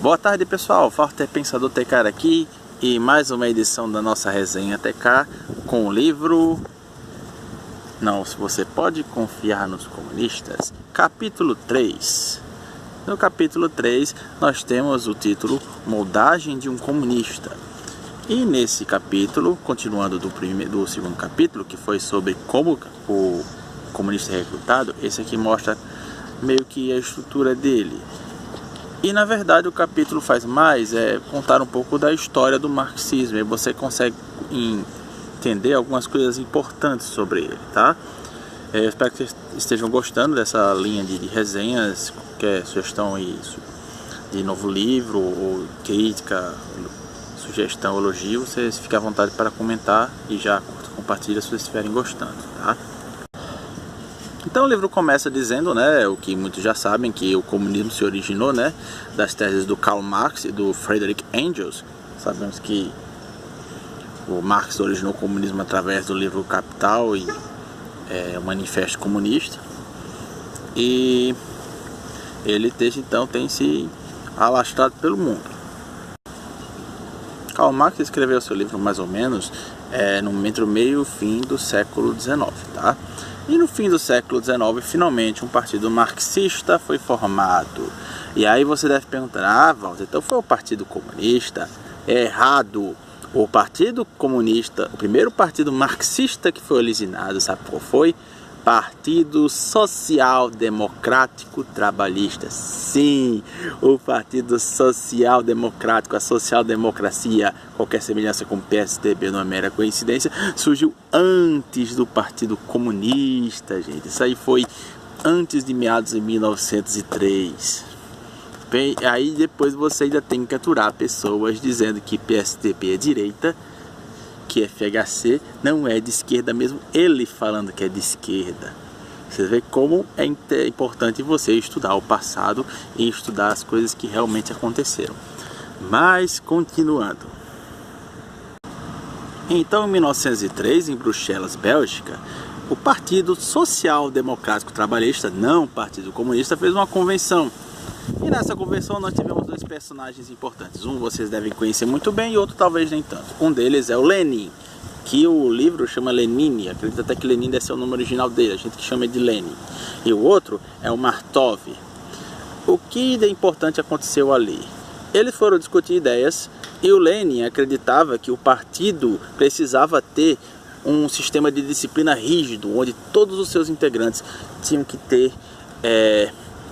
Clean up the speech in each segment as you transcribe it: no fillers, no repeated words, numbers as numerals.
Boa tarde, pessoal, Forte Pensador TK aqui e mais uma edição da nossa resenha TK com o livro Não Se Você Pode Confiar nos Comunistas, capítulo 3. No capítulo 3 nós temos o título Moldagem de um Comunista. E nesse capítulo, continuando do segundo capítulo, que foi sobre como o comunista é recrutado, esse aqui mostra meio que a estrutura dele. E na verdade o capítulo faz mais contar um pouco da história do marxismo, e você consegue entender algumas coisas importantes sobre ele, tá? Eu espero que vocês estejam gostando dessa linha de resenhas, qualquer sugestão de novo livro, ou crítica, sugestão, elogio, vocês fiquem à vontade para comentar e já compartilha se vocês estiverem gostando, tá? Então o livro começa dizendo, o que muitos já sabem, que o comunismo se originou, das teses do Karl Marx e do Friedrich Engels. Sabemos que o Marx originou o comunismo através do livro Capital e o Manifesto Comunista. E ele desde então tem se alastrado pelo mundo. Karl Marx escreveu seu livro mais ou menos entre o meio e o fim do século XIX, tá? E no fim do século XIX, finalmente, um partido marxista foi formado. E aí você deve perguntar, Walter, então foi o Partido Comunista? É errado. O Partido Comunista, o primeiro partido marxista que foi originado, sabe qual foi? Partido Social Democrático Trabalhista. Sim, o Partido Social Democrático, a social-democracia, qualquer semelhança com o PSDB não é mera coincidência, surgiu antes do Partido Comunista, gente. Isso aí foi antes de meados de 1903. Bem, aí depois você ainda tem que aturar pessoas dizendo que PSDB é direita, que FHC não é de esquerda, mesmo ele falando que é de esquerda. Você vê como é importante você estudar o passado e estudar as coisas que realmente aconteceram. Mas, continuando. Então, em 1903, em Bruxelas, Bélgica, o Partido Social Democrático Trabalhista, não o Partido Comunista, fez uma convenção. E nessa convenção nós tivemos dois personagens importantes. Um vocês devem conhecer muito bem e outro talvez nem tanto. Um deles é o Lenin, que o livro chama Lenin. Acredito até que Lenin deve ser o nome original dele, a gente que chama de Lenin. E o outro é o Martov. O que de importante aconteceu ali? Eles foram discutir ideias e o Lenin acreditava que o partido precisava ter um sistema de disciplina rígido, onde todos os seus integrantes tinham que ter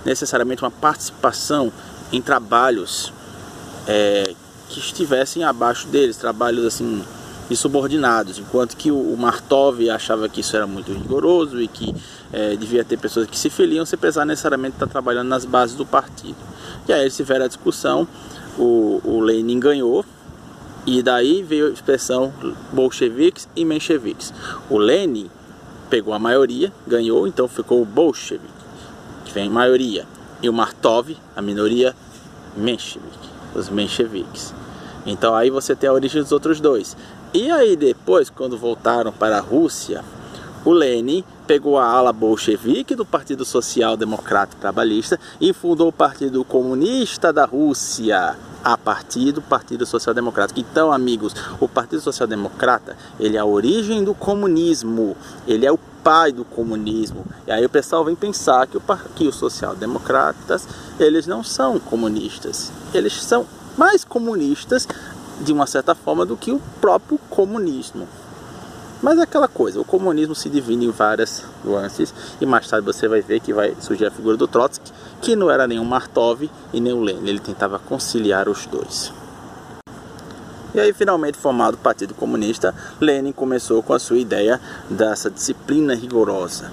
necessariamente uma participação em trabalhos que estivessem abaixo deles, trabalhos assim de subordinados, enquanto que o Martov achava que isso era muito rigoroso e que devia ter pessoas que se filiam sem precisar necessariamente estar trabalhando nas bases do partido. E aí eles tiveram a discussão, o Lenin ganhou, e daí veio a expressão bolcheviques e mencheviques. O Lenin pegou a maioria, ganhou, então ficou o bolchevique, que vem maioria, e o Martov, a minoria, menchevique, os mencheviques. Então aí você tem a origem dos outros dois. E aí depois, quando voltaram para a Rússia, o Lenin pegou a ala bolchevique do Partido Social Democrático Trabalhista e fundou o Partido Comunista da Rússia, a partir do Partido Social Democrático. Então, amigos, o Partido Social Democrata, ele é a origem do comunismo, ele é o pai do comunismo. E aí o pessoal vem pensar que os social-democratas, eles não são comunistas, eles são mais comunistas de uma certa forma do que o próprio comunismo. Mas é aquela coisa, o comunismo se divide em várias nuances e mais tarde você vai ver que vai surgir a figura do Trotsky, que não era nem o Martov e nem o Lenin, ele tentava conciliar os dois. E aí, finalmente formado o Partido Comunista, Lenin começou com a sua ideia dessa disciplina rigorosa.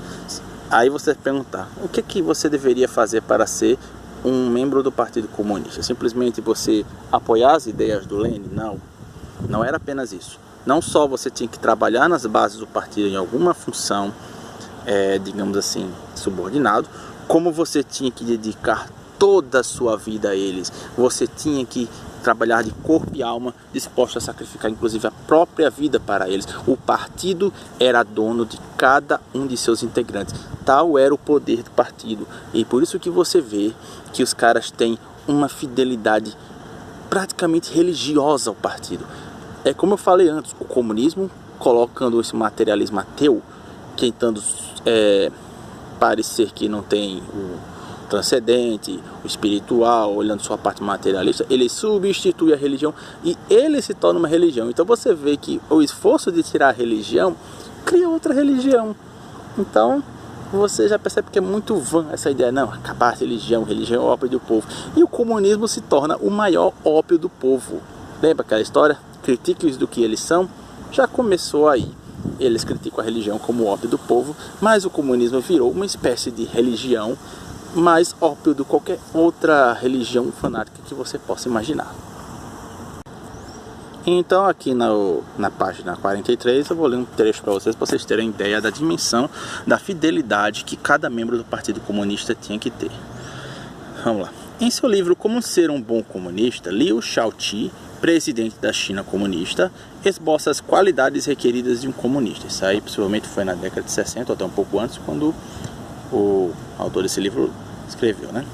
Aí você perguntar, o que você deveria fazer para ser um membro do Partido Comunista? Simplesmente você apoiar as ideias do Lenin? Não, não era apenas isso. Não só você tinha que trabalhar nas bases do partido em alguma função, digamos assim, subordinado, como você tinha que dedicar toda a sua vida a eles. Você tinha que trabalhar de corpo e alma, disposto a sacrificar inclusive a própria vida para eles. O partido era dono de cada um de seus integrantes. Tal era o poder do partido. E por isso que você vê que os caras têm uma fidelidade praticamente religiosa ao partido. É como eu falei antes, o comunismo, colocando esse materialismo ateu, tentando parecer que não tem o transcendente, o espiritual, olhando só a parte materialista, ele substitui a religião e ele se torna uma religião. Então você vê que o esforço de tirar a religião cria outra religião. Então você já percebe que é muito vã essa ideia, não, acabar a religião é o ópio do povo. E o comunismo se torna o maior ópio do povo. Lembra aquela história? Critique-os do que eles são. Já começou aí. Eles criticam a religião como ópio do povo, mas o comunismo virou uma espécie de religião mais ópio do que qualquer outra religião fanática que você possa imaginar. Então aqui na página 43 eu vou ler um trecho para vocês terem ideia da dimensão da fidelidade que cada membro do Partido Comunista tinha que ter. Vamos lá. Em seu livro Como Ser um Bom Comunista, Liu Shaoqi, presidente da China comunista, esboça as qualidades requeridas de um comunista. Isso aí possivelmente foi na década de 60 ou até um pouco antes, quando o autor desse livro escreveu, né?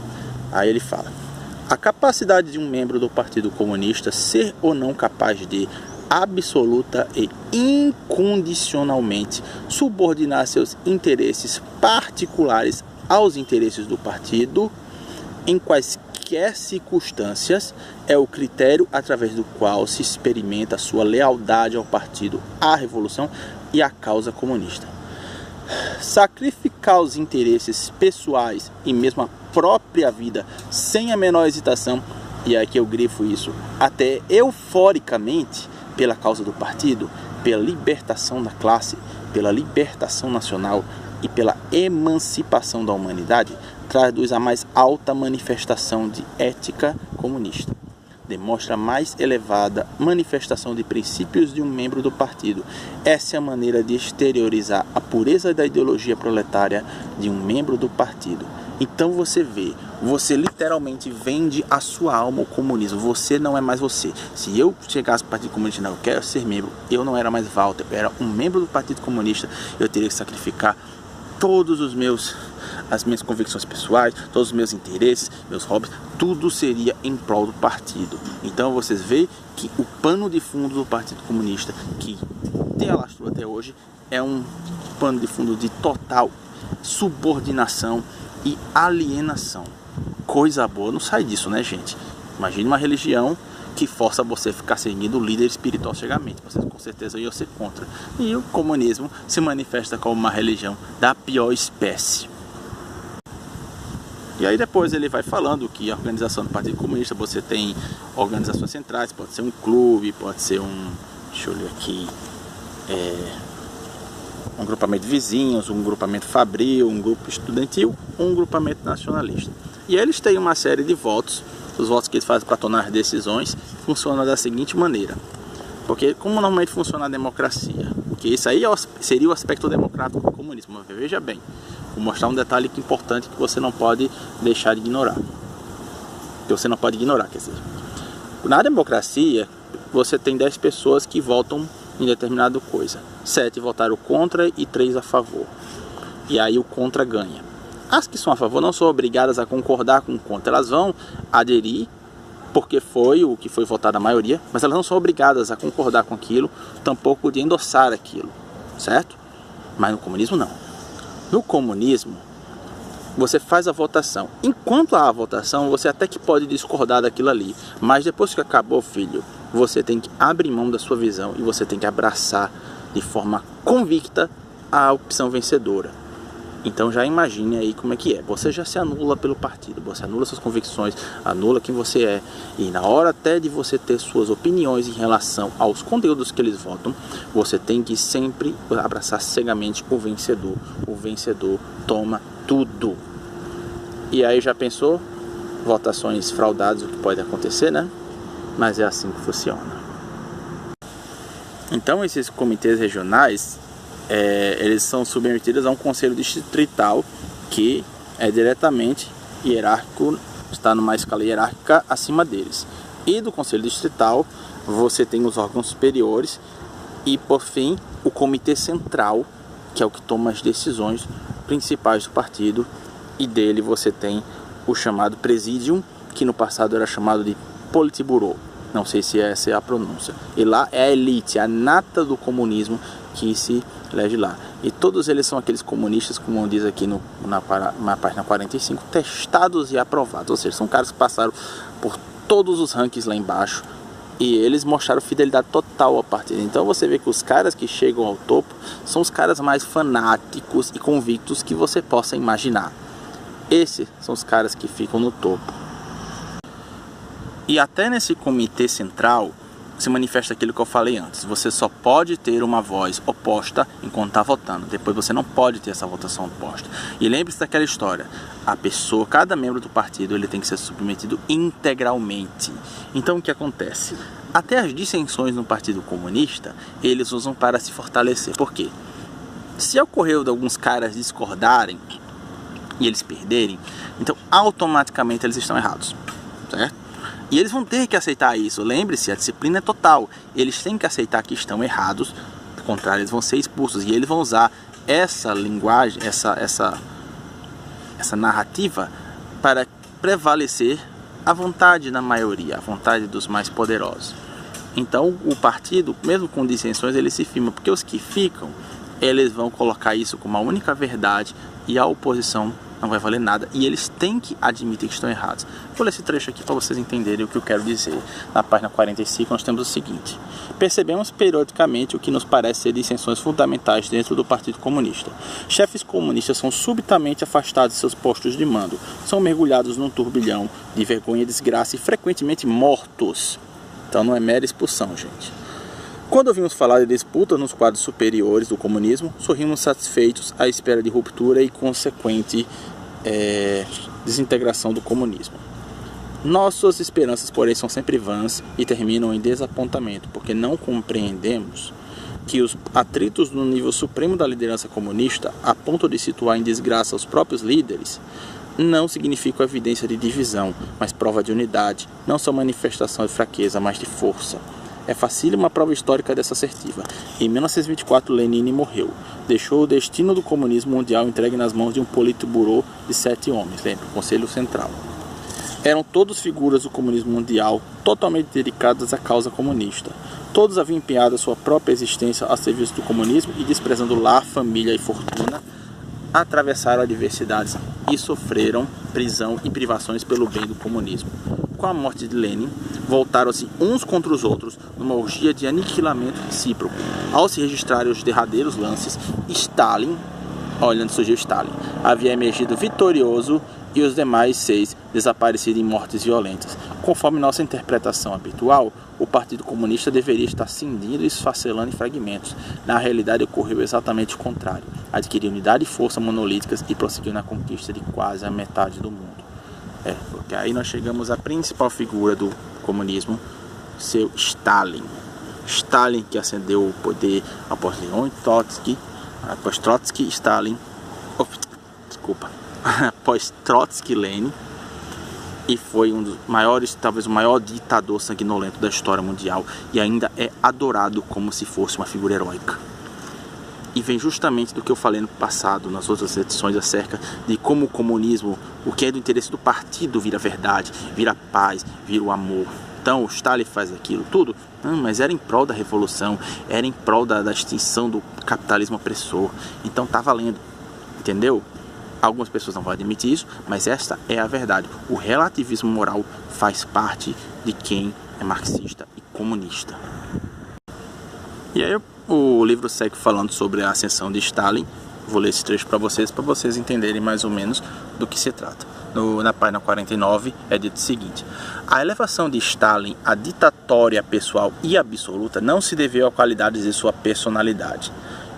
Aí ele fala: a capacidade de um membro do Partido Comunista ser ou não capaz de absoluta e incondicionalmente subordinar seus interesses particulares aos interesses do partido em quaisquer circunstâncias é o critério através do qual se experimenta a sua lealdade ao partido, à revolução e à causa comunista. Sacrificar os interesses pessoais e mesmo a própria vida sem a menor hesitação, e aqui eu grifo isso, até euforicamente, pela causa do partido, pela libertação da classe, pela libertação nacional e pela emancipação da humanidade, traduz a mais alta manifestação de ética comunista. Demonstra a mais elevada manifestação de princípios de um membro do partido. Essa é a maneira de exteriorizar a pureza da ideologia proletária de um membro do partido. Então você vê, você literalmente vende a sua alma ao comunismo. Você não é mais você. Se eu chegasse ao Partido Comunista, não, eu quero ser membro, eu não era mais Walter, eu era um membro do Partido Comunista, eu teria que sacrificar todos as minhas convicções pessoais, todos os meus interesses, meus hobbies, tudo seria em prol do partido. Então vocês veem que o pano de fundo do Partido Comunista, que tem alastro até hoje, é um pano de fundo de total subordinação e alienação. Coisa boa não sai disso, né, gente? Imagine uma religião que força você a ficar seguindo o líder espiritual cegamente. Vocês com certeza iam ser contra. E o comunismo se manifesta como uma religião da pior espécie. E aí depois ele vai falando que a organização do Partido Comunista, você tem organizações centrais, pode ser um clube, pode ser deixa eu ler aqui, um grupamento de vizinhos, um grupamento fabril, um grupo estudantil, um grupamento nacionalista. E eles têm uma série de votos. Os votos que eles fazem para tornar as decisões funcionam da seguinte maneira. Porque como normalmente funciona a democracia? Porque isso aí seria o aspecto democrático do comunismo. Mas veja bem, vou mostrar um detalhe importante que você não pode deixar de ignorar. Que você não pode ignorar, quer dizer. Na democracia, você tem 10 pessoas que votam em determinada coisa. 7 votaram contra e 3 a favor. E aí o contra ganha. As que são a favor não são obrigadas a concordar com o contra. Elas vão aderir porque foi o que foi votado a maioria, mas elas não são obrigadas a concordar com aquilo, tampouco de endossar aquilo, certo? Mas no comunismo não. No comunismo, você faz a votação. Enquanto há a votação, você até que pode discordar daquilo ali, mas depois que acabou, filho, você tem que abrir mão da sua visão e você tem que abraçar de forma convicta a opção vencedora. Então já imagine aí como é que é. Você já se anula pelo partido, você anula suas convicções, anula quem você é. E na hora até de você ter suas opiniões em relação aos conteúdos que eles votam, você tem que sempre abraçar cegamente o vencedor. O vencedor toma tudo. E aí já pensou? Votações fraudadas, o que pode acontecer, né? Mas é assim que funciona. Então esses comitês regionais, eles são submetidos a um conselho distrital que é diretamente hierárquico, está numa escala hierárquica acima deles. E do conselho distrital você tem os órgãos superiores e, por fim, o comitê central, que é o que toma as decisões principais do partido, e dele você tem o chamado Presidium, que no passado era chamado de Politburo. Não sei se essa é a pronúncia. E lá é a elite, a nata do comunismo que se elege lá. E todos eles são aqueles comunistas, como diz aqui na página 45, testados e aprovados. Ou seja, são caras que passaram por todos os rankings lá embaixo e eles mostraram fidelidade total ao partido. Então você vê que os caras que chegam ao topo são os caras mais fanáticos e convictos que você possa imaginar. Esses são os caras que ficam no topo. E até nesse comitê central se manifesta aquilo que eu falei antes. Você só pode ter uma voz oposta enquanto está votando. Depois você não pode ter essa votação oposta. E lembre-se daquela história. A pessoa, cada membro do partido, ele tem que ser submetido integralmente. Então o que acontece? Até as dissensões no Partido Comunista, eles usam para se fortalecer. Por quê? Se ocorreu de alguns caras discordarem e eles perderem, então automaticamente eles estão errados, certo? E eles vão ter que aceitar isso. Lembre-se, a disciplina é total. Eles têm que aceitar que estão errados. Do contrário, eles vão ser expulsos. E eles vão usar essa linguagem, essa narrativa para prevalecer a vontade da maioria, a vontade dos mais poderosos. Então, o partido, mesmo com dissensões, ele se firma. Porque os que ficam, eles vão colocar isso como a única verdade e a oposição não vai valer nada, e eles têm que admitir que estão errados. Vou ler esse trecho aqui para vocês entenderem o que eu quero dizer. Na página 45 nós temos o seguinte: percebemos periodicamente o que nos parece ser dissensões fundamentais dentro do Partido Comunista. Chefes comunistas são subitamente afastados de seus postos de mando, são mergulhados num turbilhão de vergonha e desgraça e frequentemente mortos. Então não é mera expulsão, gente. Quando ouvimos falar de disputa nos quadros superiores do comunismo, sorrimos satisfeitos à espera de ruptura e consequente desintegração do comunismo. Nossas esperanças, porém, são sempre vãs e terminam em desapontamento, porque não compreendemos que os atritos no nível supremo da liderança comunista, a ponto de situar em desgraça os próprios líderes, não significam evidência de divisão, mas prova de unidade, não são manifestação de fraqueza, mas de força. É facílima a prova histórica dessa assertiva. Em 1924, Lenin morreu. Deixou o destino do comunismo mundial entregue nas mãos de um politburo de 7 homens, lembra? O Conselho Central. Eram todos figuras do comunismo mundial, totalmente dedicadas à causa comunista. Todos haviam empenhado a sua própria existência a serviço do comunismo e, desprezando lar, família e fortuna, atravessaram adversidades e sofreram prisão e privações pelo bem do comunismo. Com a morte de Lenin, voltaram-se uns contra os outros numa orgia de aniquilamento recíproco. Ao se registrarem os derradeiros lances, Stalin, olha onde surgiu Stalin, havia emergido vitorioso e os demais 6 desaparecidos em mortes violentas. Conforme nossa interpretação habitual, o Partido Comunista deveria estar cindindo e esfacelando em fragmentos. Na realidade, ocorreu exatamente o contrário. Adquiriu unidade e força monolíticas e prosseguiu na conquista de quase a metade do mundo. Porque aí nós chegamos à principal figura do comunismo, seu Stalin. Stalin, que ascendeu o poder após Leon Trotsky, após Trotsky, Stalin, após Trotsky, Lenin, e foi um dos maiores, talvez o maior ditador sanguinolento da história mundial, e ainda é adorado como se fosse uma figura heróica. E vem justamente do que eu falei no passado, nas outras edições, acerca de como o comunismo, o que é do interesse do partido, vira verdade, vira paz, vira o amor. Então o Stalin faz aquilo tudo, mas era em prol da revolução, era em prol da extinção do capitalismo opressor. Então tá valendo, entendeu? Algumas pessoas não vão admitir isso, mas esta é a verdade. O relativismo moral faz parte de quem é marxista e comunista. E aí o livro segue falando sobre a ascensão de Stalin. Vou ler esse trecho para vocês entenderem mais ou menos do que se trata. Na página 49 é dito o seguinte: a elevação de Stalin à ditatória pessoal e absoluta não se deveu a qualidades de sua personalidade.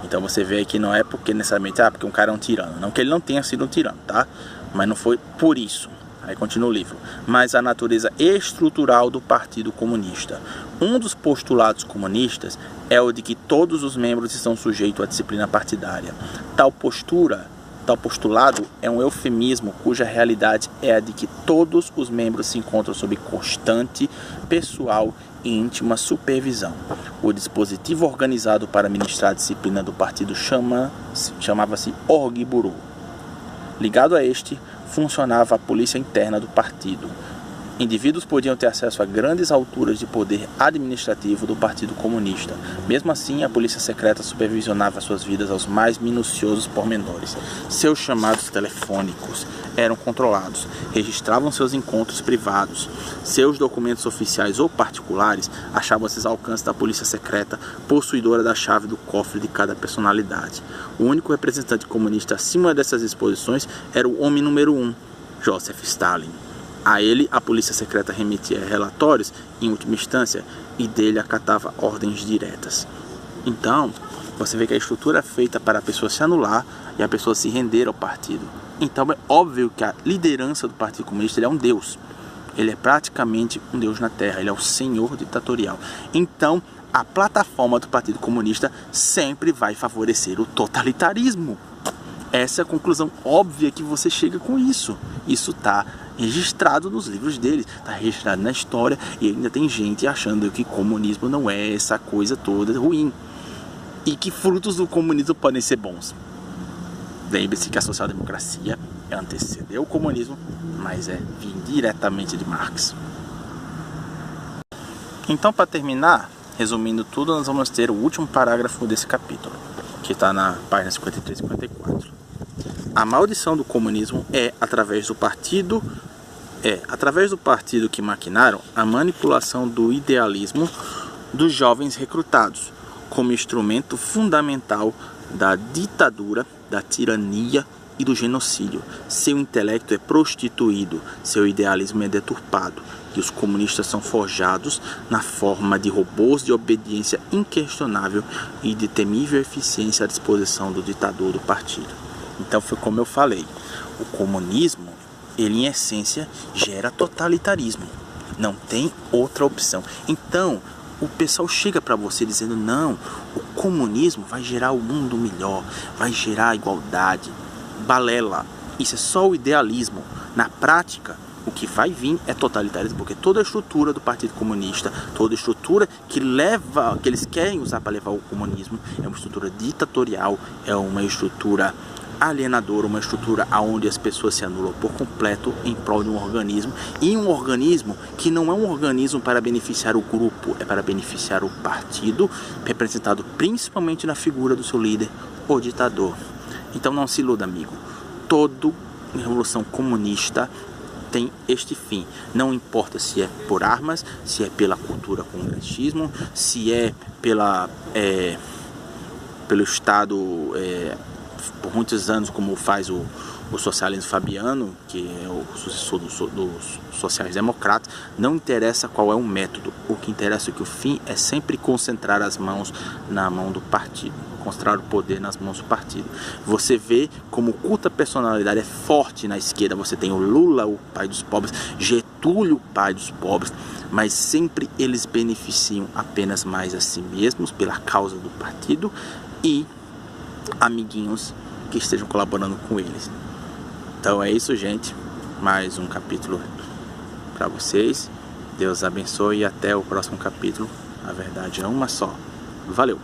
Então você vê que não é porque necessariamente porque um cara é um tirano, não que ele não tenha sido um tirano, tá? Mas não foi por isso. Aí continua o livro. Mas a natureza estrutural do Partido Comunista. Um dos postulados comunistas é o de que todos os membros estão sujeitos à disciplina partidária. Tal postulado é um eufemismo cuja realidade é a de que todos os membros se encontram sob constante, pessoal e íntima supervisão. O dispositivo organizado para administrar a disciplina do partido chamava-se Orgburo. Ligado a este, funcionava a polícia interna do partido. Indivíduos podiam ter acesso a grandes alturas de poder administrativo do Partido Comunista. Mesmo assim, a polícia secreta supervisionava suas vidas aos mais minuciosos pormenores. Seus chamados telefônicos eram controlados, registravam seus encontros privados. Seus documentos oficiais ou particulares achavam-se ao alcance da polícia secreta, possuidora da chave do cofre de cada personalidade. O único representante comunista acima dessas exposições era o homem número 1, Joseph Stalin. A ele, a polícia secreta remetia relatórios, em última instância, e dele acatava ordens diretas. Então, você vê que a estrutura é feita para a pessoa se anular e a pessoa se render ao partido. Então, é óbvio que a liderança do Partido Comunista ele é um deus. Ele é praticamente um deus na Terra, ele é o senhor ditatorial. Então, a plataforma do Partido Comunista sempre vai favorecer o totalitarismo. Essa é a conclusão óbvia que você chega com isso. Isso está registrado nos livros deles, está registrado na história, e ainda tem gente achando que comunismo não é essa coisa toda ruim. E que frutos do comunismo podem ser bons. Lembre-se que a social-democracia antecedeu o comunismo, mas vem diretamente de Marx. Então, para terminar, resumindo tudo, nós vamos ter o último parágrafo desse capítulo, que está na página 53 e 54. A maldição do comunismo é através do partido que maquinaram a manipulação do idealismo dos jovens recrutados como instrumento fundamental da ditadura, da tirania e do genocídio. Seu intelecto é prostituído, seu idealismo é deturpado, e os comunistas são forjados na forma de robôs de obediência inquestionável e de temível eficiência à disposição do ditador do partido. Então foi como eu falei, o comunismo, ele em essência gera totalitarismo, não tem outra opção. Então o pessoal chega para você dizendo, não, o comunismo vai gerar um mundo melhor, vai gerar igualdade. Balela, isso é só o idealismo. Na prática, o que vai vir é totalitarismo, porque toda a estrutura do Partido Comunista, toda a estrutura que eles querem usar para levar o comunismo, é uma estrutura ditatorial, é uma estrutura alienadora, uma estrutura onde as pessoas se anulam por completo em prol de um organismo, e um organismo que não é um organismo para beneficiar o grupo, é para beneficiar o partido, representado principalmente na figura do seu líder, o ditador. Então não se iluda, amigo. Toda revolução comunista tem este fim. Não importa se é por armas, se é pela cultura congressismo, se é pelo Estado, por muitos anos, como faz o socialismo fabiano, que é o sucessor dos sociais-democratas. Não interessa qual é o método, o que interessa é que o fim é sempre concentrar as mãos na mão do partido, concentrar o poder nas mãos do partido. Você vê como o culto à personalidade é forte na esquerda. Você tem o Lula, o pai dos pobres, Getúlio, o pai dos pobres, mas sempre eles beneficiam apenas mais a si mesmos pela causa do partido e amiguinhos que estejam colaborando com eles. Então é isso, gente. Mais um capítulo para vocês. Deus abençoe e até o próximo capítulo. A verdade é uma só. Valeu!